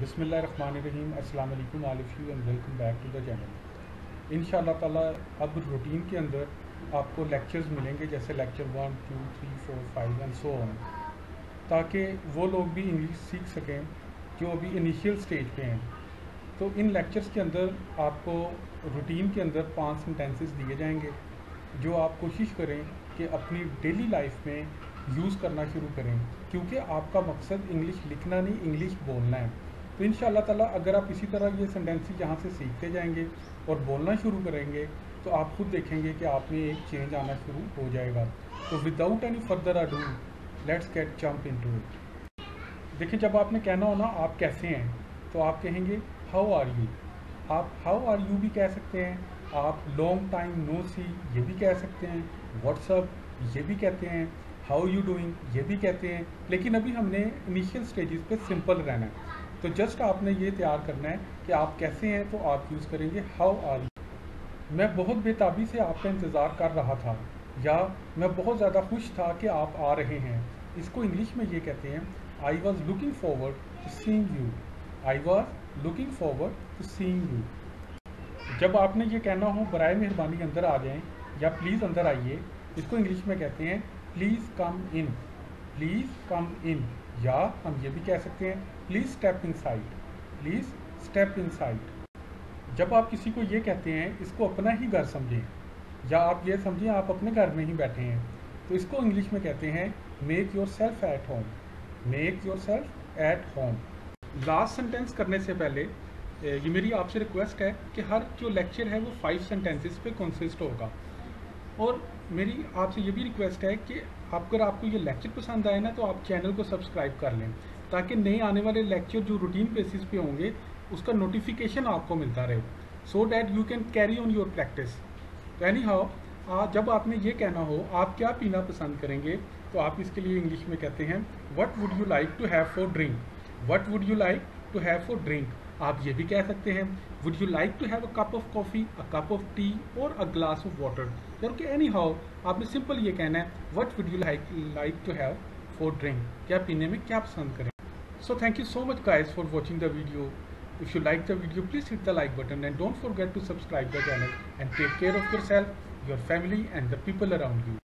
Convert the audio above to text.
بسم اللہ الرحمن الرحیم. السلام علیکم all of you and welcome back to the channel. ان شاء اللہ تعالیٰ اب روٹین کے اندر آپ کو لیکچرز ملیں گے، جیسے لیکچر 1 2 3 4 5 اینڈ سو آن، تاکہ وہ لوگ بھی انگلش سیکھ سکیں جو ابھی انیشیل سٹیج پہ ہیں. تو ان لیکچرز کے اندر آپ کو روٹین کے اندر 5 سینٹینسز دیے جائیں گے جو آپ کوشش کریں کہ اپنی ڈیلی لائف میں یوز کرنا شروع کریں، کیونکہ آپ کا مقصد انگلش لکھنا نہیں، انگلش بولنا ہے. تو ان شاء اللہ تعالیٰ اگر آپ اسی طرح یہ سینٹینسز یہاں سے سیکھتے جائیں گے اور بولنا شروع کریں گے تو آپ خود دیکھیں گے کہ آپ میں ایک چینج آنا شروع ہو جائے گا. تو without any further ado let's get jump into it. دیکھیں، جب آپ نے کہنا ہو نا آپ کیسے ہیں، تو آپ کہیں گے ہاؤ آر یو. آپ ہاؤ آر یو بھی کہہ سکتے ہیں، آپ لانگ ٹائم نو سی یہ بھی کہہ سکتے ہیں، واٹس اپ یہ بھی کہتے ہیں، ہاؤ یو ڈوئنگ یہ بھی کہتے ہیں. لیکن ابھی ہم نے انیشیل سٹیجز پہ سمپل رہنا ہے، تو جسٹ آپ نے یہ تیار کرنا ہے کہ آپ کیسے ہیں، تو آپ یوز کریں گے ہاؤ آر یو. میں بہت بے تابی سے آپ کا انتظار کر رہا تھا، یا میں بہت زیادہ خوش تھا کہ آپ آ رہے ہیں. اس کو انگلش میں یہ کہتے ہیں I was looking forward to seeing you. I was looking forward to seeing you. جب آپ نے یہ کہنا ہو برائے مہربانی اندر آ جائیں یا پلیز اندر آئیے، اس کو انگلش میں کہتے ہیں please come in. Please come ان. یا ہم یہ بھی کہہ سکتے ہیں please step in side. Please step in side. جب آپ کسی کو یہ کہتے ہیں اس کو اپنا ہی گھر سمجھیں، یا آپ یہ سمجھیں آپ اپنے گھر میں ہی بیٹھے ہیں، تو اس کو انگلش میں کہتے ہیں make yourself at home. Make yourself at home. Last sentence کرنے سے پہلے یہ میری آپ سے ریکویسٹ ہے کہ ہر جو لیکچر ہے وہ 5 سینٹینسز پہ کنسسٹ ہوگا. اور میری آپ سے یہ بھی ریکویسٹ ہے کہ اگر آپ کو یہ لیکچر پسند آئے نا تو آپ چینل کو سبسکرائب کر لیں، تاکہ نئے آنے والے لیکچر جو روٹین بیسس پہ ہوں گے اس کا نوٹیفیکیشن آپ کو ملتا رہے، so that you can carry on your practice. تو اینی ہاؤ، جب آپ نے یہ کہنا ہو آپ کیا پینا پسند کریں گے، تو آپ اس کے لیے انگلش میں کہتے ہیں what would you like to have for drink. What would you like to have for drink. آپ یہ بھی کہہ سکتے ہیں would you like to have a cup of coffee, a cup of tea اور اے گلاس آف واٹر. کیونکہ anyhow آپ نے سمپل یہ کہنا ہے what would you like to have for drink. کیا پینے میں کیا پسند کریں. So thank you so much guys for watching the video. If you like the video, please hit the like button and don't forget to subscribe the channel, and take care of yourself, your family and the people around you.